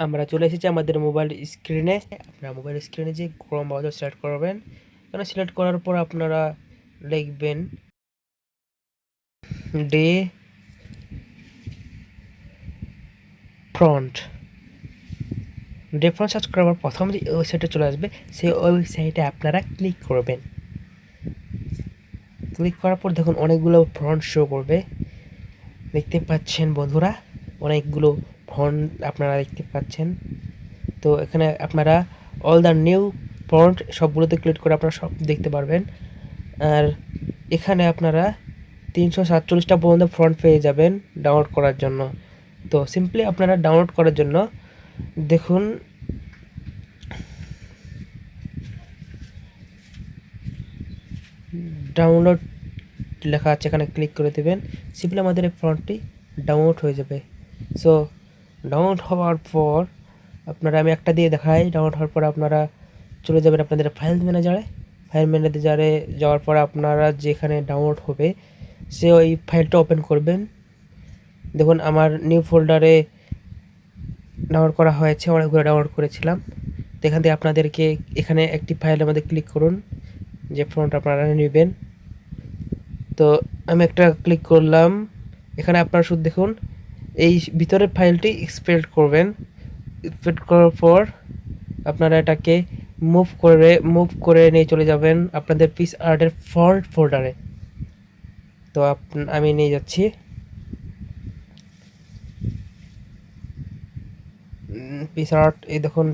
আমরা চলে এসেছি আমাদের মোবাইল স্ক্রিনে। আপনারা মোবাইল স্ক্রিনে যে ক্রোম ব্রাউজার সিলেক্ট করবেন, এখানে সিলেক্ট করার পর আপনারা লিখবেন day front. Day front search করার পর প্রথম যে ওয়েবসাইটে চলে আসবে, সেই ওয়েবসাইটে আপনারা ক্লিক করবেন। ক্লিক করার পর দেখুন অনেকগুলো ফ্রন্ট শো করবে, দেখতে পাচ্ছেন বন্ধুরা, অনেকগুলো ফন্ট আপনারা দেখতে পাচ্ছেন। তো এখানে আপনারা অল দ্য নিউ ফন্ট সবগুলোতে ক্লিক করে আপনারা সব দেখতে পারবেন। আর এখানে আপনারা 347টা পর্যন্ত ফন্ট পেয়ে যাবেন ডাউনলোড করার জন্য। তো সিম্পলি আপনারা ডাউনলোড করার জন্য দেখুন ডাউনলোড লেখা আছে, এখানে ক্লিক করে দেবেন। সিম্পলি আমাদের এই ফন্টটি ডাউনলোড হয়ে যাবে। সো ডাউনলোড হওয়ার পর আপনারা, আমি একটা দিয়ে দেখাই, ডাউনলোড হওয়ার পর আপনারা চলে যাবেন আপনাদের ফাইল ম্যানেজারে। ফাইল ম্যানেজারে যাওয়ার পর আপনারা যেখানে ডাউনলোড হবে সে ওই ফাইলটা ওপেন করবেন। দেখুন আমার নিউ ফোল্ডারে ডাউনলোড করা হয়েছে, অনেকগুলো ডাউনলোড করেছিলাম। তো এখান থেকে আপনাদেরকে এখানে একটি ফাইলের মধ্যে ক্লিক করুন যে ফন্ট আপনারা নেবেন। তো আমি একটা ক্লিক করলাম, এখানে আপনারা শুধু দেখুন এই ভিতরের ফাইলটি এক্সপোর্ট করবেন। এক্সপোর্ট করার পর আপনারা এটাকে মুভ করে নিয়ে চলে যাবেন আপনাদের পিক্সআর্টের ফন্ট ফোল্ডারে। তো আমি নিয়ে যাচ্ছি। পিক্সআর্ট, এই দেখুন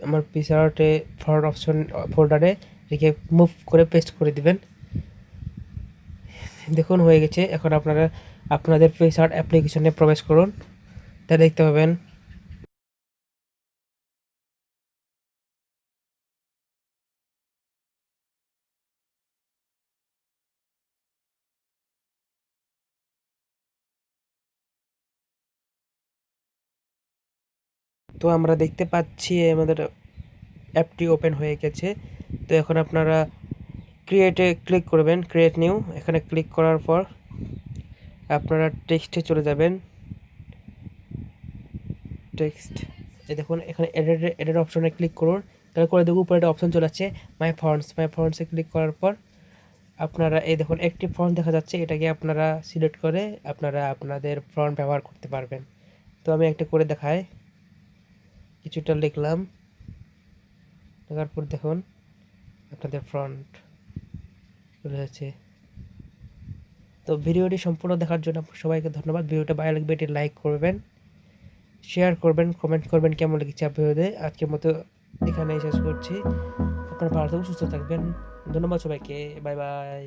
আমার পিক্সআর্টে ফন্ট অপশন ফোল্ডারে রেখে মুভ করে পেস্ট করে দিবেন। দেখুন হয়ে গেছে। এখন আপনারা আপনাদের পিক্সআর্ট অ্যাপ্লিকেশনে প্রবেশ করুন, তা দেখতে পাবেন। তো আমরা দেখতে পাচ্ছি আমাদের অ্যাপটি ওপেন হয়ে গেছে। তো এখন আপনারা ক্রিয়েটে ক্লিক করবেন, ক্রিয়েট নিউ। এখানে ক্লিক করার পর আপনারা টেক্সটে চলে যাবেন। টেক্সট, এই দেখুন এখানে এডিট অপশনে ক্লিক করুন। তাহলে করে দেখুন উপরে একটা অপশন চলে আসছে মাই ফন্টসে ক্লিক করার পর আপনারা এই দেখুন একটি ফন্ট দেখা যাচ্ছে, এটাকে আপনারা সিলেক্ট করে আপনারা আপনাদের ফন্ট ব্যবহার করতে পারবেন। তো আমি একটা করে দেখাই, কিছুটা লিখলাম, লেখার পর দেখুন আপনাদের ফন্ট চলে যাচ্ছে। তো ভিডিওটি সম্পূর্ণ দেখার জন্য সবাইকে ধন্যবাদ। ভিডিওটা ভালো লাগবে এটি লাইক করবেন, শেয়ার করবেন, কমেন্ট করবেন কেমন লেগেছে ভিডিওতে। আজকের মতো এখানেই শেষ করছি। আপনারা ভালো থাকবেন, সুস্থ থাকবেন। ধন্যবাদ সবাইকে, বাই বাই।